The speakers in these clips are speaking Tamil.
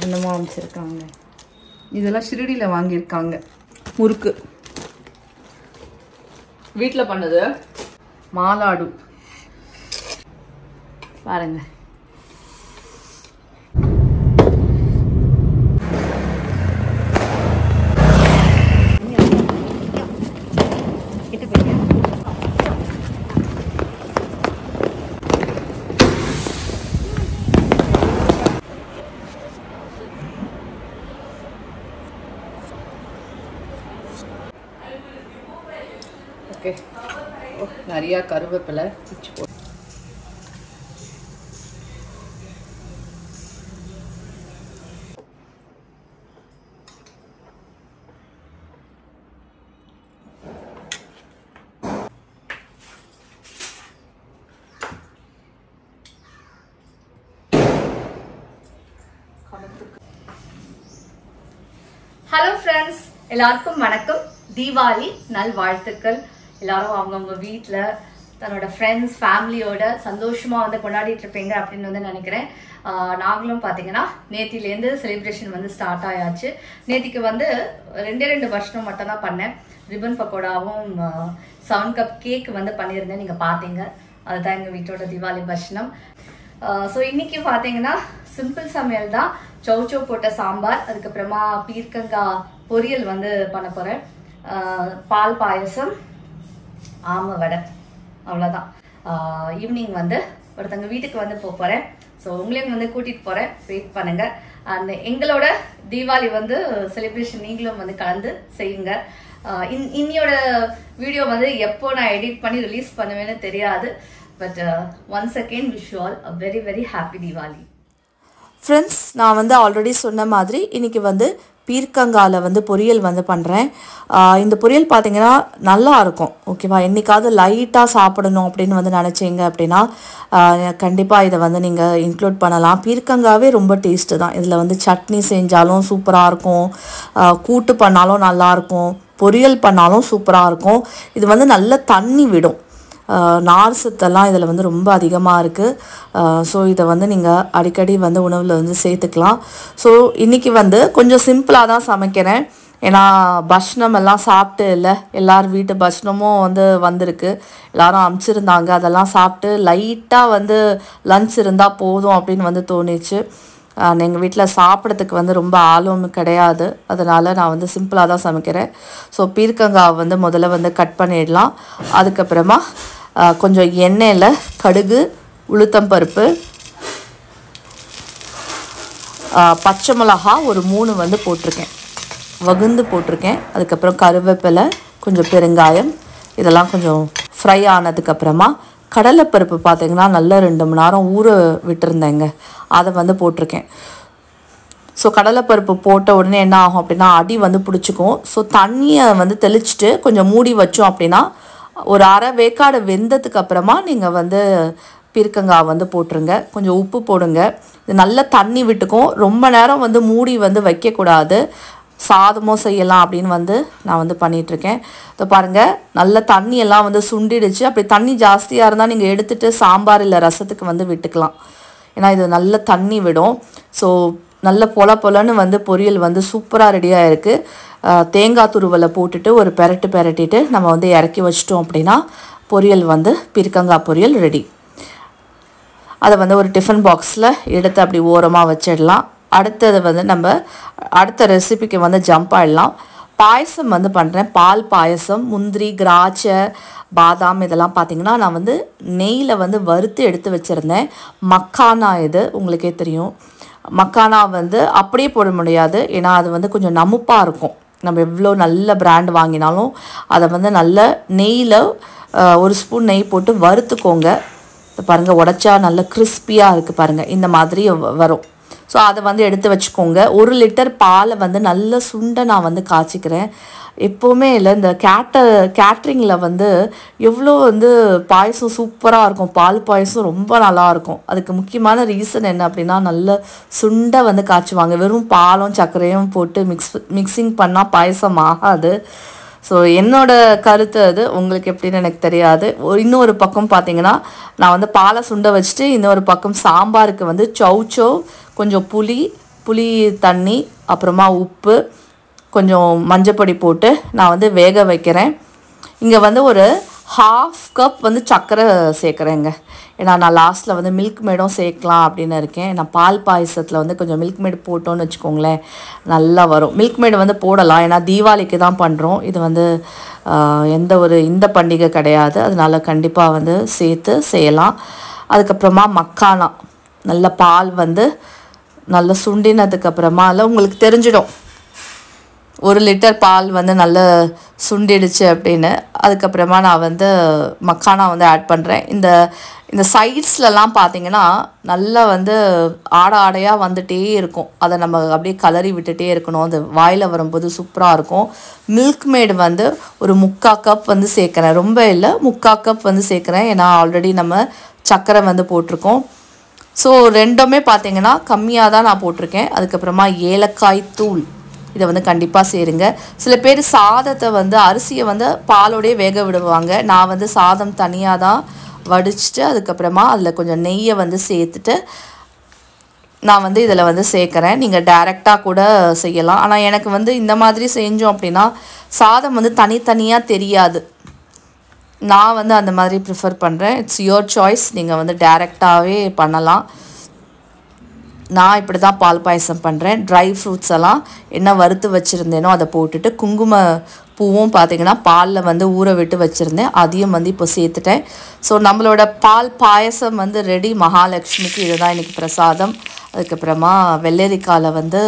என்னமோ அமைச்சிருக்காங்க. இதெல்லாம் ஷிரடியில் வாங்கியிருக்காங்க. முறுக்கு வீட்டில் பண்ணது. மாலாடு பாருங்க. ஓகே, நிறையா கருவேப்பிலை பிச்சு போட்டு ஹலோ ஃப்ரெண்ட்ஸ், எல்லாருக்கும் வணக்கம். தீபாவளி நல்வாழ்த்துக்கள். எல்லாரும் அவங்கவுங்க வீட்டில் தன்னோட ஃப்ரெண்ட்ஸ் ஃபேமிலியோட சந்தோஷமாக வந்து கொண்டாடிட்டு இருப்பீங்க அப்படின்னு வந்து நினைக்கிறேன். நாங்களும் பார்த்தீங்கன்னா நேத்திலேருந்து செலிப்ரேஷன் வந்து ஸ்டார்ட் ஆயாச்சு. நேத்திக்கு வந்து 2 வருஷம் மட்டும் தான் பண்ணேன். ரிப்பன் பக்கோடாவும் 7 கப் கேக் வந்து பண்ணியிருந்தேன். நீங்கள் பார்த்தீங்க, அதுதான் எங்கள் வீட்டோட தீபாவளி பட்சணம். ஸோ இன்னைக்கு பார்த்தீங்கன்னா சிம்பிள் சமையல் தான். சௌச்சோ போட்ட சாம்பார், அதுக்கப்புறமா பீர்க்கங்காய் பொரியல் வந்து பண்ண போகிறேன். பால் பாயசம், ஆமை வடை, அவ்வளோதான். ஈவினிங் வந்து ஒருத்தங்க வீட்டுக்கு வந்து போகிறேன். ஸோ உங்களையும் வந்து கூட்டிகிட்டு போகிறேன், வெயிட் பண்ணுங்கள். அந்த எங்களோட தீபாவளி வந்து செலிப்ரேஷன் நீங்களும் வந்து கலந்து செய்யுங்க. இன்னியோட வீடியோ வந்து எப்போ நான் எடிட் பண்ணி ரிலீஸ் பண்ணுவேன்னு தெரியாது. But once again wish you all a very very happy Deepavali. Friends, நான் வந்து ஆல்ரெடி சொன்ன மாதிரி இன்றைக்கி வந்து பீர்க்கங்காயில் வந்து பொரியல் வந்து பண்ணுறேன். இந்த பொரியல் பார்த்திங்கன்னா நல்லா இருக்கும். ஓகேவா, என்றைக்காவது லைட்டாக சாப்பிடணும் அப்படின்னு வந்து நினச்சிங்க அப்படின்னா கண்டிப்பாக இதை வந்து நீங்கள் இன்க்ளூட் பண்ணலாம். பீர்க்கங்காவே ரொம்ப டேஸ்ட்டு தான். இதில் வந்து சட்னி செஞ்சாலும் சூப்பராக இருக்கும், கூட்டு பண்ணாலும் நல்லாயிருக்கும், பொரியல் பண்ணாலும் சூப்பராக இருக்கும். இது வந்து நல்ல தண்ணி விடும். நார் சத்தெல்லாம் இதில் வந்து ரொம்ப அதிகமாக இருக்குது. ஸோ இதை வந்து நீங்கள் அடிக்கடி வந்து உணவில் வந்து சேர்த்துக்கலாம். ஸோ இன்றைக்கி வந்து கொஞ்சம் சிம்பிளாக தான் சமைக்கிறேன். ஏன்னா பஷ்ணம் எல்லாம் சாப்பிட்டு இல்லை, எல்லார் வீட்டு பஷ்ணமும் வந்து வந்திருக்கு, எல்லோரும் அமுச்சிருந்தாங்க. அதெல்லாம் சாப்பிட்டு லைட்டாக வந்து லன்ச் இருந்தால் போதும் அப்படின்னு வந்து தோணிச்சு. எங்கள் வீட்டில் சாப்பிட்றதுக்கு வந்து ரொம்ப ஆர்வம் கிடையாது, அதனால் நான் வந்து சிம்பிளாக தான் சமைக்கிறேன். ஸோ பீர்க்கங்காய் வந்து முதல்ல வந்து கட் பண்ணிடலாம். அதுக்கப்புறமா கொஞ்சம் எண்ணெயில் கடுகு, உளுத்தம்பருப்பு, பச்சை மிளகா ஒரு 3 வந்து போட்டிருக்கேன், வகுந்து போட்டிருக்கேன். அதுக்கப்புறம் கருவேப்பிலை, கொஞ்சம் பெருங்காயம், இதெல்லாம் கொஞ்சம் ஃப்ரை ஆனதுக்கப்புறமா கடலைப்பருப்பு பார்த்திங்கன்னா நல்லா 2 மணி நேரம் ஊற விட்டுருந்தேங்க, அதை வந்து போட்டிருக்கேன். ஸோ கடலைப்பருப்பு போட்ட உடனே என்ன ஆகும் அப்படின்னா அடி வந்து பிடிச்சிக்கும். ஸோ தண்ணியை வந்து தெளிச்சுட்டு கொஞ்சம் மூடி வச்சோம் அப்படின்னா ஒரு அரை வேக்காடு வெந்ததுக்கு அப்புறமா நீங்கள் வந்து பீர்க்கங்காய் வந்து போட்டுருங்க. கொஞ்சம் உப்பு போடுங்க. இது நல்ல தண்ணி விட்டுக்கும். ரொம்ப நேரம் வந்து மூடி வந்து வைக்கக்கூடாது. சாதமோ செய்யலாம் அப்படின்னு வந்து நான் வந்து பண்ணிகிட்ருக்கேன். இப்போ பாருங்கள், நல்ல தண்ணியெல்லாம் வந்து சுண்டிடுச்சு. அப்படி தண்ணி ஜாஸ்தியாக இருந்தால் நீங்கள் எடுத்துகிட்டு சாம்பார் இல்லை ரசத்துக்கு வந்து விட்டுக்கலாம். ஏன்னா இது நல்ல தண்ணி விடும். ஸோ நல்ல பொலன்னு வந்து பொரியல் வந்து சூப்பராக ரெடியாக இருக்குது. தேங்காய் துருவலை போட்டுட்டு ஒரு பெரட்டிட்டு நம்ம வந்து இறக்கி வச்சிட்டோம் அப்படின்னா பொரியல் வந்து பீர்க்கங்காய் பொரியல் ரெடி. அதை வந்து ஒரு டிஃபன் பாக்ஸில் எடுத்து அப்படி ஓரமாக வச்சிடலாம். அடுத்தது வந்து நம்ம அடுத்த ரெசிபிக்கு வந்து ஜம்ப் ஆகிடலாம். பாயசம் வந்து பண்ணுறேன். பால் பாயசம், முந்திரி, திராட்சை, பாதாம் இதெல்லாம் பார்த்திங்கன்னா நான் வந்து நெய்யில் வந்து வறுத்து எடுத்து வச்சுருந்தேன். மக்கானா இது உங்களுக்கே தெரியும். மக்கானா வந்து அப்படியே போட முடியாது, ஏன்னா அது வந்து கொஞ்சம் நமுப்பாக இருக்கும். நம்ம எவ்வளோ நல்ல பிராண்ட் வாங்கினாலும் அதை வந்து நல்ல நெய்யில் 1 ஸ்பூன் நெய் போட்டு வறுத்துக்கோங்க. பாருங்கள், உடைச்சா நல்ல கிறிஸ்பியாக இருக்குது பாருங்கள், இந்த மாதிரி வரும். ஸோ அதை வந்து எடுத்து வச்சுக்கோங்க. 1 லிட்டர் பாலை வந்து நல்ல சுண்டை நான் வந்து காய்ச்சிக்கிறேன். எப்போவுமே இல்லை, இந்த கேட்ரிங்கில் வந்து எவ்வளோ வந்து பாயசம் சூப்பராக இருக்கும். பால் பாயசம் ரொம்ப நல்லாயிருக்கும். அதுக்கு முக்கியமான ரீசன் என்ன அப்படின்னா நல்ல சுண்டை வந்து காய்ச்சுவாங்க. வெறும் பாலும் சர்க்கரையும் போட்டு மிக்சிங் பண்ணால் பாயசம் ஆகாது. ஸோ என்னோடய கருத்து அது, உங்களுக்கு எப்படின்னு எனக்கு தெரியாது. இன்னொரு பக்கம் பார்த்திங்கன்னா நான் வந்து பாலை சுண்டை வச்சுட்டு இன்னொரு பக்கம் சாம்பாருக்கு வந்து சௌச்சோ, கொஞ்சம் புளி, புளி தண்ணி, அப்புறமா உப்பு, கொஞ்சம் மஞ்சப்பொடி போட்டு நான் வந்து வேக வைக்கிறேன். இங்கே வந்து ஒரு 1/2 கப் வந்து சர்க்கரை சேர்க்குறேங்க. ஏன்னா நான் லாஸ்ட்டில் வந்து மில்க் மேடும் சேர்க்கலாம் அப்படின்னு இருக்கேன். நான் பால் பாயசத்தில் வந்து கொஞ்சம் மில்க் மேடு போட்டோன்னு வச்சுக்கோங்களேன், நல்லா வரும். மில்க் மேடு வந்து போடலாம், ஏன்னா தீபாவளிக்கு தான் பண்ணுறோம். இது வந்து எந்த ஒரு இந்த பண்டிகை கிடையாது, அதனால கண்டிப்பாக வந்து சேர்த்து செய்யலாம். அதுக்கப்புறமா மக்கானா, நல்ல பால் வந்து நல்லா சுண்டினதுக்கப்புறமா இல்லை உங்களுக்கு தெரிஞ்சிடும் 1 லிட்டர் பால் வந்து நல்லா சுண்டிடுச்சு அப்படின்னு. அதுக்கப்புறமா நான் வந்து மக்கானா வந்து ஆட் பண்ணுறேன். இந்த சைட்ஸ்லலாம் பார்த்திங்கன்னா நல்லா வந்து ஆடையாக வந்துகிட்டே இருக்கும். அதை நம்ம அப்படியே கலரி விட்டுட்டே இருக்கணும். அது வாயில் வரும்போது சூப்பராக இருக்கும். மில்க் மேடு வந்து ஒரு 3/4 கப் வந்து சேர்க்குறேன், ரொம்ப இல்லை 3/4 கப் வந்து சேர்க்குறேன். ஏன்னா ஆல்ரெடி நம்ம சர்க்கரை வந்து போட்டிருக்கோம். ஸோ ரெண்டுமே பார்த்திங்கன்னா கம்மியாக தான் நான் போட்டிருக்கேன். அதுக்கப்புறமா ஏலக்காய் தூள் இதை வந்து கண்டிப்பாக சேருங்க. சில பேர் சாதத்தை வந்து அரிசியை வந்து பாலோடையே வேக விடுவாங்க. நான் வந்து சாதம் தனியாக தான் வடிச்சிட்டு அதுக்கப்புறமா அதில் கொஞ்சம் நெய்யை வந்து சேர்த்துட்டு நான் வந்து இதில் வந்து சேர்க்குறேன். நீங்கள் டைரெக்டாக கூட செய்யலாம். ஆனால் எனக்கு வந்து இந்த மாதிரி செஞ்சோம் அப்படின்னா சாதம் வந்து தனித்தனியாக தெரியாது. நான் வந்து அந்த மாதிரி ப்ரிஃபர் பண்ணுறேன். இட்ஸ் யுவர் சாய்ஸ், நீங்கள் வந்து டைரெக்டாகவே பண்ணலாம். நான் இப்படி தான் பால் பாயசம் பண்ணுறேன். ட்ரை ஃப்ரூட்ஸ் எல்லாம் என்ன வறுத்து வச்சுருந்தேனோ அதை போட்டுட்டு, குங்கும பூவும் பார்த்திங்கன்னா பாலில் வந்து ஊற விட்டு வச்சுருந்தேன், அதையும் வந்து இப்போ சேர்த்துட்டேன். ஸோ நம்மளோட பால் பாயசம் வந்து ரெடி. மகாலட்சுமிக்கு இதுதான் இன்றைக்கி பிரசாதம். அதுக்கப்புறமா வெள்ளரிக்காயில் வந்து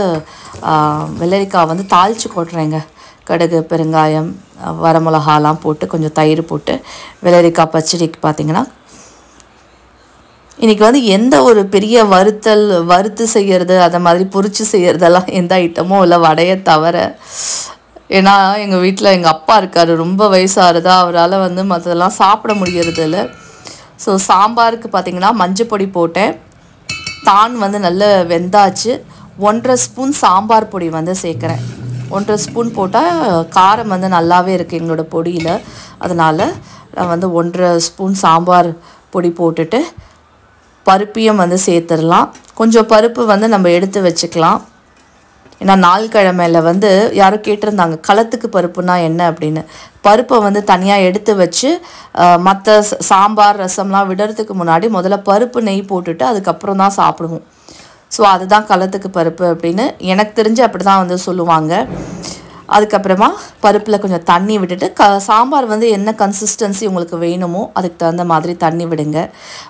வெள்ளரிக்காய் வந்து தாளித்து கொட்டுறேங்க. கடுகு, பெருங்காயம், வரமிளகாலாம் போட்டு கொஞ்சம் தயிர் போட்டு வெள்ளரிக்காய் பச்சடிக்கு பார்த்திங்கன்னா இன்றைக்கி வந்து எந்த ஒரு பெரிய வறுத்து செய்கிறது, அதை மாதிரி பொரிச்சு செய்கிறதெல்லாம் எந்த ஐட்டமும் இல்லை, வடையை தவிர. ஏன்னா எங்கள் வீட்டில் எங்கள் அப்பா இருக்கார், ரொம்ப வயசாகிறதா, அவரால் வந்து மற்றதெல்லாம் சாப்பிட முடியறது இல்லை. ஸோ சாம்பாருக்கு பார்த்திங்கன்னா மஞ்சப்பொடி போட்டேன். தான் வந்து நல்ல வெந்தாச்சு. 1.5 ஸ்பூன் சாம்பார் பொடி வந்து சேர்க்குறேன். 1.5 ஸ்பூன் போட்டால் காரம் வந்து நல்லாவே இருக்குது எங்களோட பொடியில். அதனால் நான் வந்து 1.5 ஸ்பூன் சாம்பார் பொடி போட்டுட்டு பருப்பையும் வந்து சேர்த்துடலாம். கொஞ்சம் பருப்பு வந்து நம்ம எடுத்து வச்சுக்கலாம். ஏன்னா நாள் கிழமையில் வந்து யாரும் கேட்டிருந்தாங்க களத்துக்கு பருப்புனா என்ன அப்படின்னு. பருப்பை வந்து தனியாக எடுத்து வச்சு மற்ற சாம்பார் ரசம்லாம் விடுறதுக்கு முன்னாடி முதல்ல பருப்பு நெய் போட்டுட்டு அதுக்கப்புறம் தான் சாப்பிடுவோம். ஸோ அதுதான் களத்துக்கு பருப்பு அப்படின்னு எனக்கு தெரிஞ்சு அப்படி தான் வந்து சொல்லுவாங்க. அதுக்கப்புறமா பருப்பில் கொஞ்சம் தண்ணி விட்டுட்டு சாம்பார் வந்து என்ன கன்சிஸ்டன்சி உங்களுக்கு வேணுமோ அதுக்கு தகுந்த மாதிரி தண்ணி விடுங்க.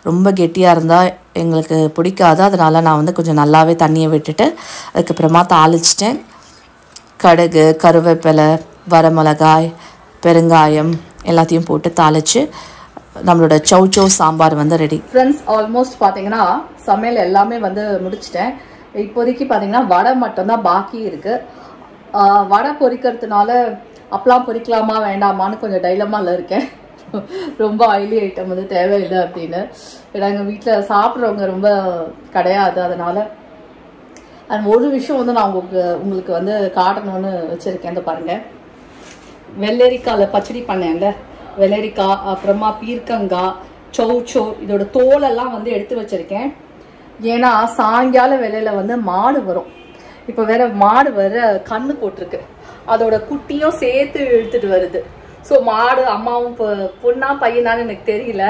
ரொம்ப கெட்டியாக இருந்தால் எங்களுக்கு பிடிக்காது, அதனால் நான் வந்து கொஞ்சம் நல்லாவே தண்ணியை விட்டுட்டு அதுக்கப்புறமா தாளிச்சிட்டேன். கடுகு, கருவேப்பிலை, வரமிளகாய், பெருங்காயம் எல்லாத்தையும் போட்டு தாளித்து நம்மளோட சௌச்சோ சாம்பார் வந்து ரெடி. ஃப்ரெண்ட்ஸ், ஆல்மோஸ்ட் பார்த்தீங்கன்னா சமையல் எல்லாமே வந்து முடிச்சிட்டேன். இப்போதைக்கு பார்த்தீங்கன்னா வடை மட்டும்தான் பாக்கி இருக்குது. வடை பொரிக்கிறதுனால அப்பெல்லாம் பொரிக்கலாமா வேண்டாமான்னு கொஞ்சம் டைலமாவில் இருக்கேன். ரொம்ப ஆயிலி ஐட்டம் வந்து தேவையில்லை அப்படின்னு. ஏன்னா எங்கள் வீட்டில் சாப்பிட்றவங்க ரொம்ப கிடையாது. அதனால் ஒரு விஷயம் வந்து நான் உங்களுக்கு வந்து காட்டணும்னு வச்சுருக்கேன். இந்த பாருங்கள், வெள்ளரிக்காயில் பச்சடி பண்ணேன்ல, வெள்ளரிக்காய், அப்புறமா பீர்க்கங்காய், சௌச்சோ, இதோட தோலெல்லாம் வந்து எடுத்து வச்சுருக்கேன். ஏன்னா சாயங்கால வேளையில் வந்து மாடு வரும். இப்போ வேற மாடு வர கண்ணு போட்டிருக்கு, அதோட குட்டியும் சேர்த்து இழுத்துட்டு வருது. ஸோ மாடு அம்மாவும் பொண்ணா பையனான்னு எனக்கு தெரியல,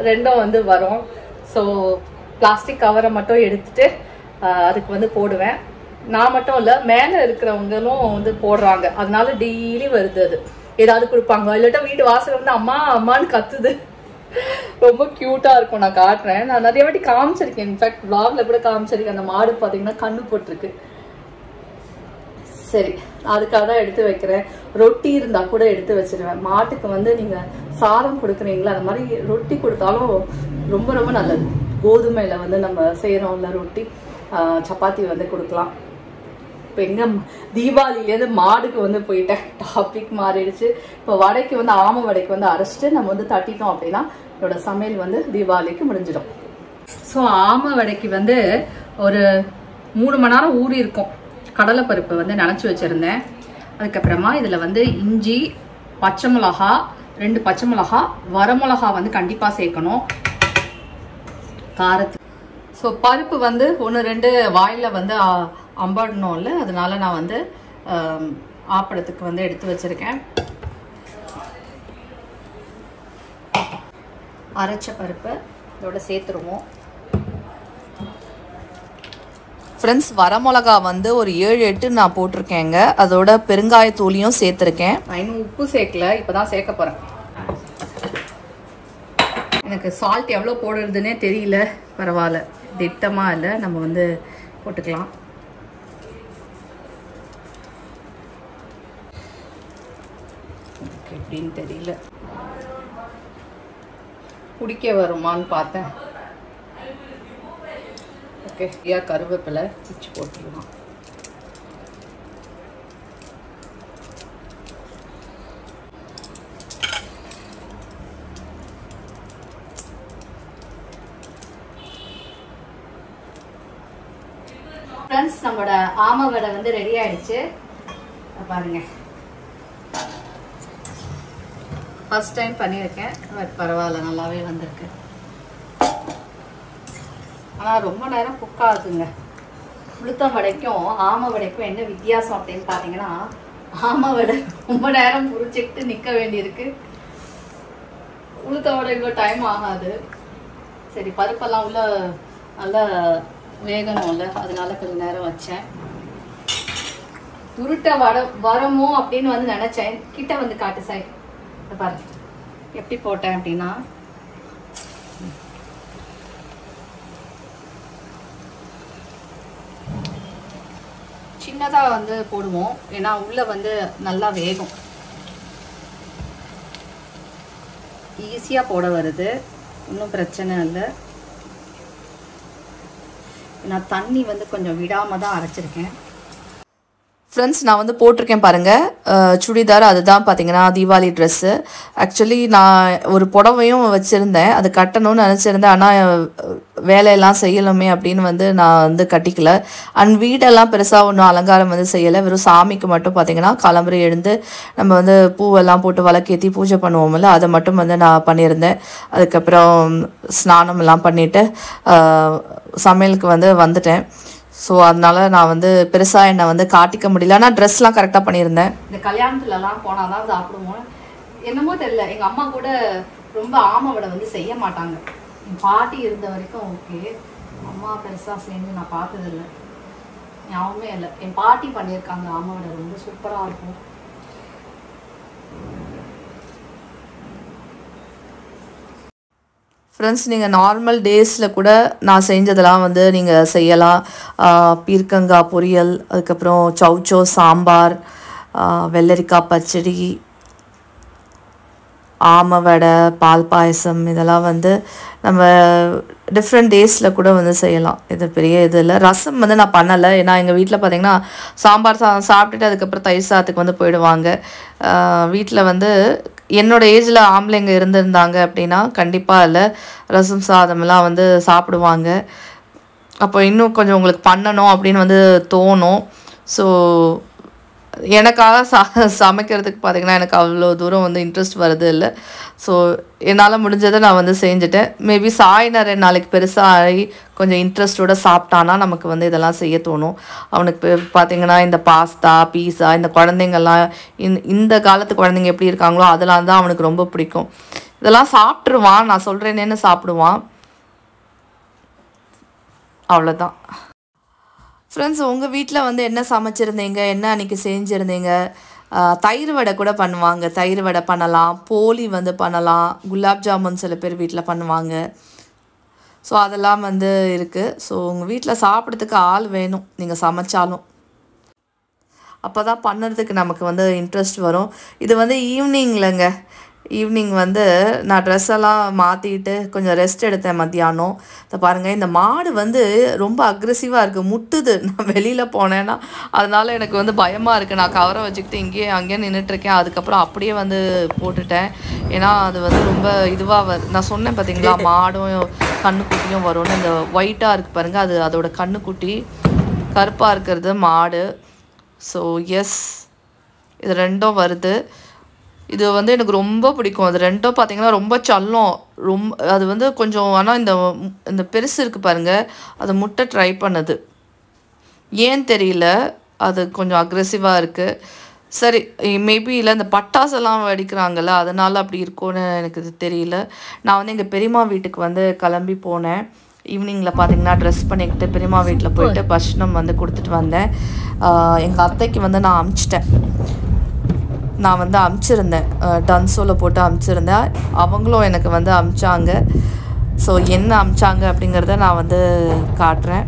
ரெண்டும் வந்து வரும். ஸோ பிளாஸ்டிக் கவரை மட்டும் எடுத்துட்டு அதுக்கு வந்து போடுவேன். நான் மட்டும் இல்லை, மேலே இருக்கிறவங்களும் வந்து போடுறாங்க. அதனால டெய்லி வருது. அது ஏதாவது கொடுப்பாங்க, இல்லாட்டா வீட்டு வாசல் வந்து அம்மா அம்மான்னு கத்துது. ரொம்ப க்யூட்டாக இருக்கும். நான் காட்டுறேன். நான் நிறைய வாட்டி காமிச்சிருக்கேன், இன்ஃபேக்ட் vlogல கூட காமிச்சிருக்கேன். அந்த மாடு பார்த்தீங்கன்னா கண்ணு போட்டிருக்கு. சரி, அதுக்காக தான் எடுத்து வைக்கிறேன். ரொட்டி இருந்தால் கூட எடுத்து வச்சிருவேன். மாட்டுக்கு வந்து நீங்கள் சாதம் கொடுக்குறீங்களா, அந்த மாதிரி ரொட்டி கொடுத்தாலும் ரொம்ப ரொம்ப நல்லது. கோதுமையில் வந்து நம்ம செய்கிறோம்ல ரொட்டி, சப்பாத்தி வந்து கொடுக்கலாம். இப்போ எங்கே தீபாவளியிலேருந்து மாடுக்கு வந்து போயிட்டேன், டாபிக் மாறிடுச்சு. இப்போ வடைக்கு வந்து ஆமை வடைக்கு வந்து அரைச்சிட்டு நம்ம வந்து தட்டிட்டோம் அப்படின்னா என்னோட சமையல் வந்து தீபாவளிக்கு முடிஞ்சிடும். ஸோ ஆமை வடைக்கு வந்து ஒரு 3 மணி நேரம் ஊறி இருக்கும். கடலைப்பருப்பு வந்து நனைச்சி வச்சுருந்தேன். அதுக்கப்புறமா இதில் வந்து இஞ்சி, பச்சை மிளகா, 2 பச்சை மிளகா, வரமிளகா வந்து கண்டிப்பாக சேர்க்கணும் காரத்துக்கு. ஸோ ஸோ பருப்பு வந்து 1-2 வாயில் வந்து அம்படணும்ல, அதனால நான் வந்து ஆப்படத்துக்கு வந்து எடுத்து வச்சுருக்கேன். அரைச்ச பருப்பு இதோட சேர்த்துருவோம். ஃப்ரெண்ட்ஸ், வரமிளகா வந்து ஒரு 7-8 நான் போட்டிருக்கேங்க. அதோட பெருங்காயத்தூளியும் சேர்த்துருக்கேன். நான் இன்னும் உப்பு சேர்க்கல, இப்போ தான் சேர்க்க போகிறேன். எனக்கு சால்ட் எவ்வளோ போடுறதுன்னே தெரியல. பரவாயில்ல, திட்டமாக இல்லை, நம்ம வந்து போட்டுக்கலாம். எப்படின்னு தெரியல, குடிக்க வருமான்னு பார்த்தேன். ஓகே, கருவேப்பிலை பிச்சு போட்டுக்கலாம். ஃப்ரெண்ட்ஸ், நம்மளோட ஆமை வடை வந்து ரெடி ஆயிடுச்சு. பாருங்க, ஃபர்ஸ்ட் டைம் பண்ணியிருக்கேன், பட் பரவாயில்ல, நல்லாவே வந்திருக்கு. ஆனால் ரொம்ப நேரம் குக் ஆகுதுங்க. உளுத்தம் வடைக்கும் ஆமை வடைக்கும் என்ன வித்தியாசம் அப்படின்னு பார்த்தீங்கன்னா, ஆமை வடை ரொம்ப நேரம் புரிச்சுக்கிட்டு நிற்க வேண்டியிருக்கு. உளுத்த வடை இவ்வளோ டைம் ஆகாது. சரி, பருப்பெல்லாம் உள்ள நல்லா வேகணும்ல, அதனால கொஞ்சம் நேரம் வச்சேன். உருட்ட வரமோ அப்படின்னு வந்து நினைச்சேன். கிட்ட வந்து காட்டு சாய். பாருங்க எப்படி போட்டேன் அப்படின்னா, சின்னதாக வந்து போடுவோம், ஏன்னா உள்ள வந்து நல்லா வேகும். ஈஸியாக போட வருது, ஒன்றும் பிரச்சனை இல்லை. நான் தண்ணி வந்து கொஞ்சம் விடாமல் தான் அரைச்சிருக்கேன். ஃப்ரெண்ட்ஸ், நான் வந்து போட்டிருக்கேன் பாருங்கள், சுடிதார். அதுதான் பார்த்தீங்கன்னா தீபாவளி ட்ரெஸ்ஸு. ஆக்சுவலி நான் ஒரு புடவையும் வச்சுருந்தேன், அது கட்டணும்னு நினச்சிருந்தேன். ஆனால் வேலையெல்லாம் செய்யலுமே அப்படின்னு வந்து நான் வந்து கட்டிக்கல. அண்ட் வீடெல்லாம் பெருசாக ஒன்றும் அலங்காரம் வந்து செய்யலை. வெறும் சாமிக்கு மட்டும் பார்த்தீங்கன்னா கிளம்புற எழுந்து நம்ம வந்து பூவெல்லாம் போட்டு விளக்கேற்றி பூஜை பண்ணுவோம்ல, அதை மட்டும் வந்து நான் பண்ணியிருந்தேன். அதுக்கப்புறம் ஸ்நானமெல்லாம் பண்ணிவிட்டு சமையலுக்கு வந்து வந்துட்டேன். ஸோ அதனால நான் வந்து பெருசாக என்னை வந்து காட்டிக்க முடியல. ஆனால் ட்ரெஸ்லாம் கரெக்டாக பண்ணியிருந்தேன். இந்த கல்யாணத்துலலாம் போனால் தான் சாப்பிடுவோம். என்னமோ தெரியல, எங்கள் அம்மா கூட ரொம்ப ஆமை வடை வந்து செய்ய மாட்டாங்க. என் பாட்டி இருந்த வரைக்கும் ஓகே, அம்மா பெருசாக செஞ்சு நான் பார்த்ததில்லை, ஞாபகமே இல்லை. என் பாட்டி பண்ணியிருக்காங்க ஆமை வடை, ரொம்ப சூப்பராக இருக்கும். ஃப்ரெண்ட்ஸ், நீங்கள் நார்மல் டேஸில் கூட நான் செஞ்சதெல்லாம் வந்து நீங்கள் செய்யலாம். பீர்க்கங்காய் பொரியல், அதுக்கப்புறம் சௌச்சோ சாம்பார், வெள்ளரிக்காய் பச்சடி, ஆமை வடை, பால் பாயசம், இதெல்லாம் வந்து நம்ம டிஃப்ரெண்ட் டேஸில் கூட வந்து செய்யலாம். இது பெரிய இது இல்லை. ரசம் வந்து நான் பண்ணலை, ஏன்னா எங்கள் வீட்டில் பார்த்திங்கன்னா சாம்பார் சாப்பிட்டுட்டு அதுக்கப்புறம் தயிர் சாதத்துக்கு வந்து போயிடுவாங்க. வீட்டில் வந்து என்னோடய ஏஜில் ஆம்பளைங்க இருந்திருந்தாங்க அப்படின்னா கண்டிப்பாக இல்லை, ரசம் சாதமெல்லாம் வந்து சாப்பிடுவாங்க. அப்போ இன்னும் கொஞ்சம் உங்களுக்கு பண்ணணும் அப்படின்னு வந்து தோணும். ஸோ எனக்காக சமைக்கிறதுக்கு பார்த்திங்கன்னா எனக்கு அவ்வளோ தூரம் வந்து இன்ட்ரெஸ்ட் வருது இல்லை. ஸோ என்னால் முடிஞ்சதை நான் வந்து செஞ்சுட்டேன். மேபி சாய்னா 2 நாளைக்கு பெருசாக ஆகி கொஞ்சம் இன்ட்ரெஸ்டோடு சாப்பிட்டானா நமக்கு வந்து இதெல்லாம் செய்ய தோணும். அவனுக்கு பார்த்திங்கன்னா இந்த பாஸ்தா, பீஸா, இந்த குழந்தைங்கள்லாம் இந்த காலத்து குழந்தைங்க எப்படி இருக்காங்களோ அதெல்லாம் தான் அவனுக்கு ரொம்ப பிடிக்கும். இதெல்லாம் சாப்பிட்ருவான், நான் சொல்கிறேனேன்னு சாப்பிடுவான். அவ்வளோதான். ஃப்ரெண்ட்ஸ், உங்கள் வீட்டில் வந்து என்ன சமைச்சிருந்தீங்க, என்ன அன்றைக்கி செஞ்சுருந்தீங்க? தயிர் வடை கூட பண்ணுவாங்க, தயிர் வடை பண்ணலாம், போலி வந்து பண்ணலாம், குலாப் ஜாமுன் சில பேர் வீட்டில் பண்ணுவாங்க. ஸோ அதெல்லாம் வந்து இருக்குது. ஸோ உங்கள் வீட்டில் சாப்பிட்றதுக்கு ஆள் வேணும் நீங்கள் சமைச்சாலும், அப்போ தான் பண்ணுறதுக்கு நமக்கு வந்து இன்ட்ரெஸ்ட் வரும். இது வந்து ஈவினிங்லங்க, ஈவினிங் வந்து நான் ட்ரெஸ் எல்லாம் மாற்றிட்டு கொஞ்சம் ரெஸ்ட் எடுத்தேன் மத்தியானம். இதை பாருங்கள், இந்த மாடு வந்து ரொம்ப அக்ரெசிவாக இருக்குது, முட்டுது. நான் வெளியில் போனேன்னா அதனால் எனக்கு வந்து பயமாக இருக்குது. நான் கவரை வச்சுக்கிட்டு இங்கேயே அங்கேயே நின்றுட்டுருக்கேன். அதுக்கப்புறம் அப்படியே வந்து போட்டுட்டேன், ஏன்னா அது வந்து ரொம்ப இதுவாக நான் சொன்னேன் பார்த்தீங்களா, மாடும் கண்ணுக்குட்டியும் வரும்னு. இந்த ஒயிட்டாக இருக்குது பாருங்கள், அது அதோட கண்ணுக்குட்டி, கருப்பாக இருக்கிறது மாடு. ஸோ எஸ், இது ரெண்டும் வருது. இது வந்து எனக்கு ரொம்ப பிடிக்கும். அது ரெண்டும் பார்த்தீங்கன்னா ரொம்ப சல்லம். அது வந்து கொஞ்சம் ஆனால் இந்த பெருசு இருக்குது பாருங்கள், அது முட்டை ட்ரை பண்ணுது. ஏன் தெரியல, அது கொஞ்சம் அக்ரெசிவாக இருக்குது. சரி, மேபி இல்லை இந்த பட்டாசெல்லாம் வெடிக்கிறாங்கல்ல, அதனால் அப்படி இருக்கும்னு எனக்கு இது தெரியல. நான் வந்து எங்கள் பெரியம்மா வீட்டுக்கு வந்து கிளம்பி போனேன். ஈவினிங்கில் பார்த்தீங்கன்னா ட்ரெஸ் பண்ணிக்கிட்டு பெரியம்மா வீட்டில் போயிட்டு பஷ்னம் வந்து கொடுத்துட்டு வந்தேன். எங்கள் அத்தைக்கு வந்து நான் அமுச்சிருந்தேன், டன்சோவில் போட்டு அமுச்சிருந்தேன். அவங்களும் எனக்கு வந்து அமுச்சாங்க. ஸோ என்ன அமுச்சாங்க அப்படிங்கிறத நான் வந்து காட்டுறேன்.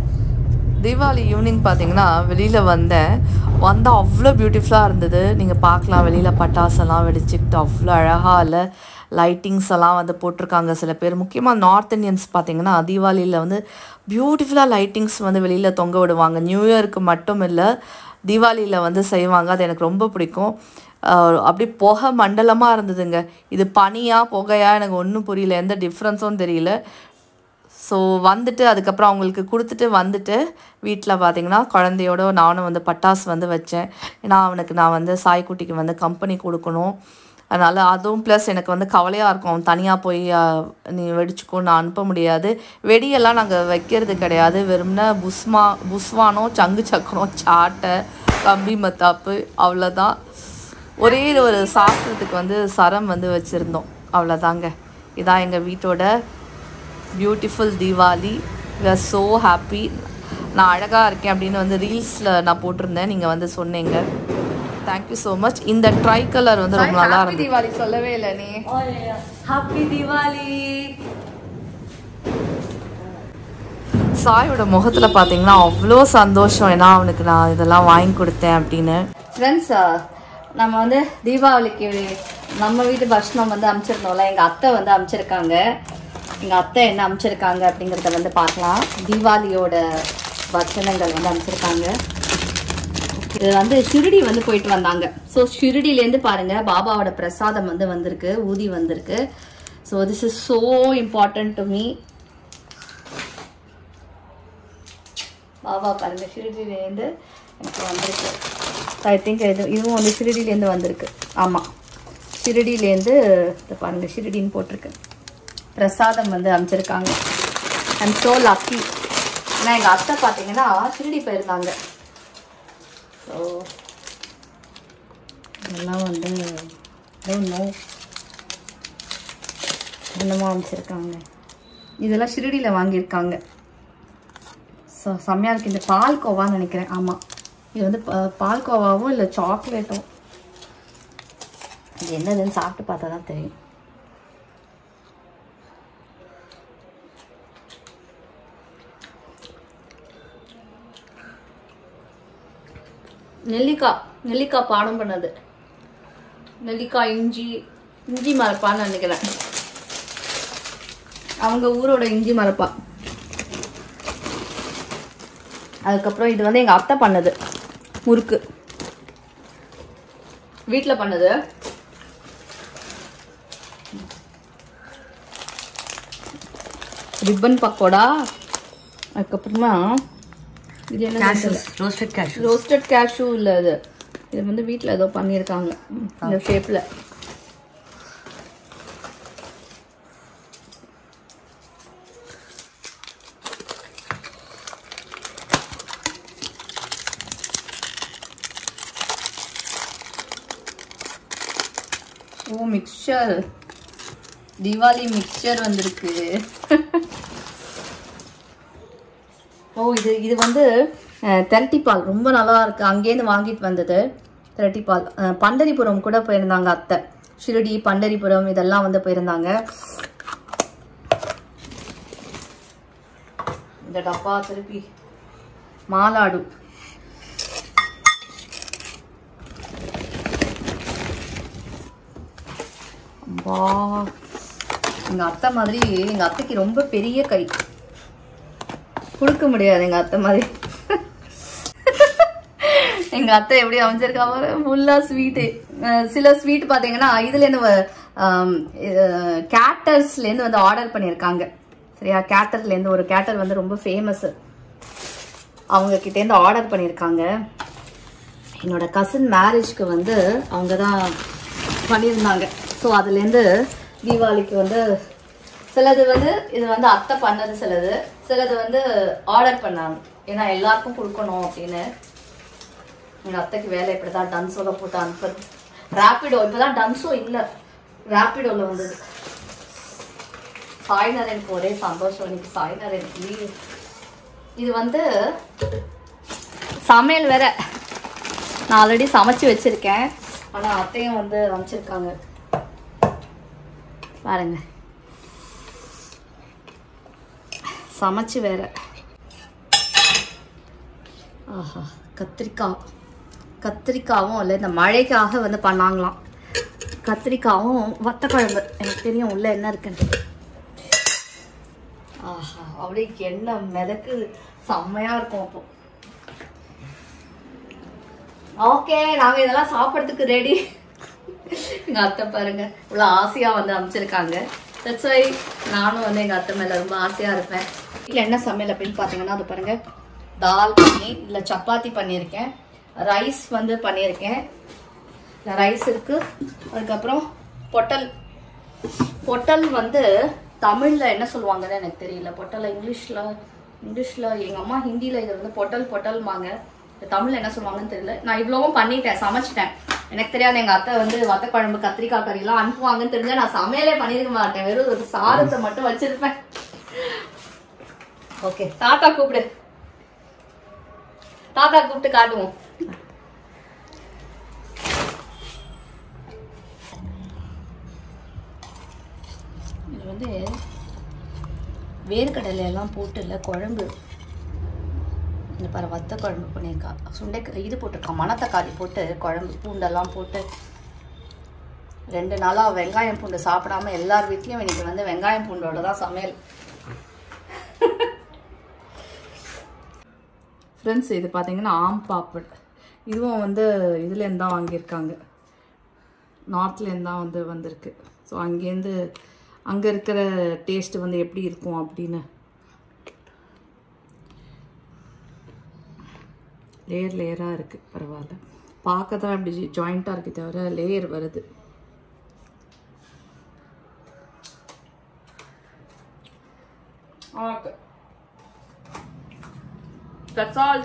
தீபாவளி ஈவினிங் பார்த்தீங்கன்னா வெளியில் வந்தால் அவ்வளோ பியூட்டிஃபுல்லாக இருந்தது. நீங்கள் பார்க்கலாம், வெளியில் பட்டாசெல்லாம் வெடிச்சுக்கிட்டு அவ்வளோ அழகாக இல்லை, லைட்டிங்ஸ் எல்லாம் வந்து போட்டிருக்காங்க சில பேர். முக்கியமாக நார்த் இந்தியன்ஸ் பார்த்தீங்கன்னா தீபாவளியில் வந்து பியூட்டிஃபுல்லாக லைட்டிங்ஸ் வந்து வெளியில் தொங்க விடுவாங்க. நியூ இயருக்கு மட்டும் இல்லை, தீபாவளியில் வந்து செய்வாங்க. அது எனக்கு ரொம்ப பிடிக்கும். அப்படி புகை மண்டலமாக இருந்ததுங்க. இது பனியா புகையா எனக்கு ஒன்றும் புரியல, எந்த டிஃப்ரென்ஸும் தெரியல. ஸோ வந்துட்டு அதுக்கப்புறம் அவங்களுக்கு கொடுத்துட்டு வந்துட்டு வீட்டில் பார்த்திங்கன்னா குழந்தையோட நானும் வந்து பட்டாசு வந்து வச்சேன். ஏன்னா அவனுக்கு நான் வந்து சாய்க்குட்டிக்கு வந்து கம்பெனி கொடுக்கணும். அதனால் அதுவும் ப்ளஸ் எனக்கு வந்து கவலையாக இருக்கும், அவன் தனியாக போய் நீ வெடிச்சுக்கோ, நான் அனுப்ப முடியாது. வெடியெல்லாம் நாங்கள் வைக்கிறது கிடையாது, வெறும்னா புஸ்வானம், சங்கு சக்கரம், சாட்டை, கம்பி மத்தாப்பு, அவ்வளோதான். ஒரே ஒரு சாஸ்திரத்துக்கு வந்து சரம் வந்து வச்சுருந்தோம், அவ்வளோதாங்க. இதான் எங்கள் வீட்டோட beautiful Deepavali. We are so happy. நான் அழகாக இருக்கேன் அப்படின்னு வந்து ரீல்ஸில் நான் போட்டிருந்தேன், நீங்கள் வந்து சொன்னீங்க. Thank you so much. இந்த ட்ரை கலர் வந்து ரொம்ப நல்லா இருக்கு. தீபாவளி சொல்லவே இல்லை நீ. ஹாப்பி தீபாவளி. சாயோட முகத்தில் பார்த்தீங்கன்னா அவ்வளோ சந்தோஷம், ஏன்னா அவனுக்கு நான் இதெல்லாம் வாங்கி கொடுத்தேன் அப்படின்னு. ஃப்ரெண்ட்ஸ், நம்ம வந்து தீபாவளிக்கு நம்ம வீட்டு பஷ்னம் வந்து அமைச்சிருந்தோம்ல, எங்கள் அத்தை வந்து அமைச்சிருக்காங்க. எங்கள் அத்தை என்ன அமைச்சிருக்காங்க அப்படிங்கிறத வந்து பார்க்கலாம். தீபாவளியோட வச்சனங்கள் வந்து அமைச்சிருக்காங்க. இது வந்து ஷிரடி வந்து போயிட்டு வந்தாங்க. ஸோ ஷிரடியிலேருந்து பாருங்கள் பாபாவோட பிரசாதம் வந்து வந்திருக்கு, ஊதி வந்திருக்கு. So this is so important to me. Baba பாருங்கள் ஷிரடியிலேருந்து எனக்கு வந்திருக்கு. ஐ திங்க் இதுவும் வந்து ஷிரடியிலேருந்து வந்திருக்கு. ஆமாம், ஷிரடியிலேருந்து இதை பாருங்கள், ஷிரடின்னு போட்டிருக்கு. பிரசாதம் வந்து அமைச்சிருக்காங்க. I'm so lucky. ஏன்னா எங்கள் அத்தை பார்த்தீங்கன்னா ஷிரடி போயிருந்தாங்க. ஸோ இதெல்லாம் வந்து என்னமோ அமைச்சிருக்காங்க. இதெல்லாம் ஷிரடியில் வாங்கியிருக்காங்க. ஸோ செம்மையாக இருக்குது. இந்த பால்கோவான்னு நினைக்கிறேன். ஆமாம், இது வந்து பால்கோவாவும் இல்லை சாக்லேட்டும். இது என்னதுன்னு சாப்பிட்டு பார்த்தா தான் தெரியும். நெல்லிக்காய் பாடம் பண்ணது. நெல்லிக்காய் இஞ்சி மரப்பான்னு நினைக்கிறேன். அவங்க ஊரோட இஞ்சி மரப்பா. அதுக்கப்புறம் இது வந்து எங்கள் அத்தை பண்ணது, முறுக்கு வீட்டில் பண்ணது. ரிப்பன் பக்கோடா. அதுக்கப்புறமா இது என்ன, ரோஸ்டட் கேஷ்யூ இல்லை, இது வந்து வீட்டில் ஏதோ பண்ணியிருக்காங்க இந்த ஷேப்பில். ஓ, மிக்சர், தீபாவளி மிக்சர் வந்திருக்கு. ஓ, இது வந்து திரட்டிப்பால் ரொம்ப நல்லா இருக்கு. அங்கேருந்து வாங்கிட்டு வந்தது திரட்டிப்பால். பண்டரிபுரம் கூட போயிருந்தாங்க அத்தை. ஷிரடி, பண்டரிபுரம் இதெல்லாம் வந்து போயிருந்தாங்க. இந்த டப்பா திருப்பி மாலாடு. வா, எங்க அத்தை மாதிரி. எங்க அத்தைக்கு ரொம்ப பெரிய கை, கொடுக்க முடியாது எங்க அத்தை மாதிரி. எங்க அத்தை எப்படி அமைஞ்சிருக்கா ஃபுல்லா ஸ்வீட்டு. சில ஸ்வீட் பாத்தீங்கன்னா இதுல இருந்து கேட்டர்ஸ்ல இருந்து வந்து ஆர்டர் பண்ணியிருக்காங்க. சரியா, கேட்டர்ல இருந்து ஒரு கேட்டர் வந்து ரொம்ப ஃபேமஸ், அவங்க கிட்ட இருந்து ஆர்டர் பண்ணியிருக்காங்க. என்னோட கசின் மேரேஜ்க்கு வந்து அவங்க தான் பண்ணியிருந்தாங்க. ஸோ அதுலேருந்து தீபாவளிக்கு வந்து சிலது வந்து இது வந்து அத்தை பண்ணது, சிலது வந்து ஆர்டர் பண்ணாங்க. ஏன்னா எல்லாருக்கும் கொடுக்கணும் அப்படின்னு. எங்கள் அத்தைக்கு வேலை இப்படி தான் டன்ஸோவில் போட்டு அனுப்புறது. ரேப்பிடோ இப்போ தான் டன்ஸோ இல்லை, ரேப்பிடோவில் வந்தது. சாய்நரனுக்கு ஒரே சந்தோஷம் இன்னைக்கு. சாய்நரனுக்கு லீவு. இது வந்து சமையல் வேற. நான் ஆல்ரெடி சமைச்சு வச்சிருக்கேன். ஆனால் அத்தையும் வந்து அமைச்சிருக்காங்க பாருங்க. சமைச்சு வேற. ஆஹா, கத்திரிக்காவும் இல்லை, இந்த மழைக்காக வந்து பண்ணாங்களாம். கத்திரிக்காவும் வத்த குழம்பு. எனக்கு தெரியும் உள்ள என்ன இருக்குன்னு. ஆஹா, அப்படியே எண்ணெய் மிதக்கு செம்மையா இருக்கும். அப்போ ஓகே, நாங்க இதெல்லாம் சாப்பிட்றதுக்கு ரெடி. எங்க அத்தை பாருங்க இவ்வளோ ஆசையா வந்து அமைச்சிருக்காங்க. தட்ஸ் வை நானும் வந்து எங்க அத்தை மேல ரொம்ப ஆசையா இருப்பேன். வீட்டில் என்ன சமையல் அப்படின்னு பார்த்தீங்கன்னா அது பாருங்க, தால் பண்ணி இல்லை சப்பாத்தி பண்ணியிருக்கேன், ரைஸ் வந்து பண்ணியிருக்கேன். ரைஸ் இருக்கு. அதுக்கப்புறம் பொட்டல் வந்து தமிழ்ல என்ன சொல்லுவாங்கன்னு எனக்கு தெரியல. பொட்டல் இங்கிலீஷ்ல எங்க அம்மா ஹிந்தியில இதை வந்து பொட்டல்மாங்க. தமிழ்ல என்ன சொல்லுவாங்கன்னு தெரியல. நான் இவ்வளவும் பண்ணிட்டேன், சமைச்சிட்டேன். எனக்கு தெரியாது எங்க அத்தை வந்து வத்த குழம்பு கத்திரிக்காய் கறி எல்லாம் அனுப்புவாங்கன்னு தெரிஞ்சா நான் சமையலே பண்ணிருக்க மாட்டேன். வெறும் ஒரு சாதத்தை மட்டும் வச்சிருப்பேன். ஓகே, தாத்தா கூப்பிட்டு காட்டுவோம். இது வந்து வேர்க்கடலை எல்லாம் போட்டு இல்லை குழம்பு. இந்த பாரு வத்த குழம்பு பண்ணியிருக்கா. இது போட்டிருக்கா, மணத்தக்காளி போட்டு குழம்பு, பூண்டெல்லாம் போட்டு. 2 நாளாக வெங்காயம் பூண்டு சாப்பிடாம எல்லார் வீட்லையும் இன்னைக்கு வந்து வெங்காயம் பூண்டோட தான் சமையல். ஃப்ரெண்ட்ஸ், இது பார்த்தீங்கன்னா ஆம் பாப்பட். இதுவும் வந்து இதுலேருந்து தான் வாங்கியிருக்காங்க, நார்த்லேருந்து தான் வந்து வந்திருக்கு. ஸோ அங்கே இருக்கிற டேஸ்ட்டு வந்து எப்படி இருக்கும் அப்படின்னு. லேயராக இருக்குது, பரவாயில்ல. பார்க்க தான் அப்படி ஜாயிண்ட்டாக இருக்குது தவிர லேயர் வருது. That's all.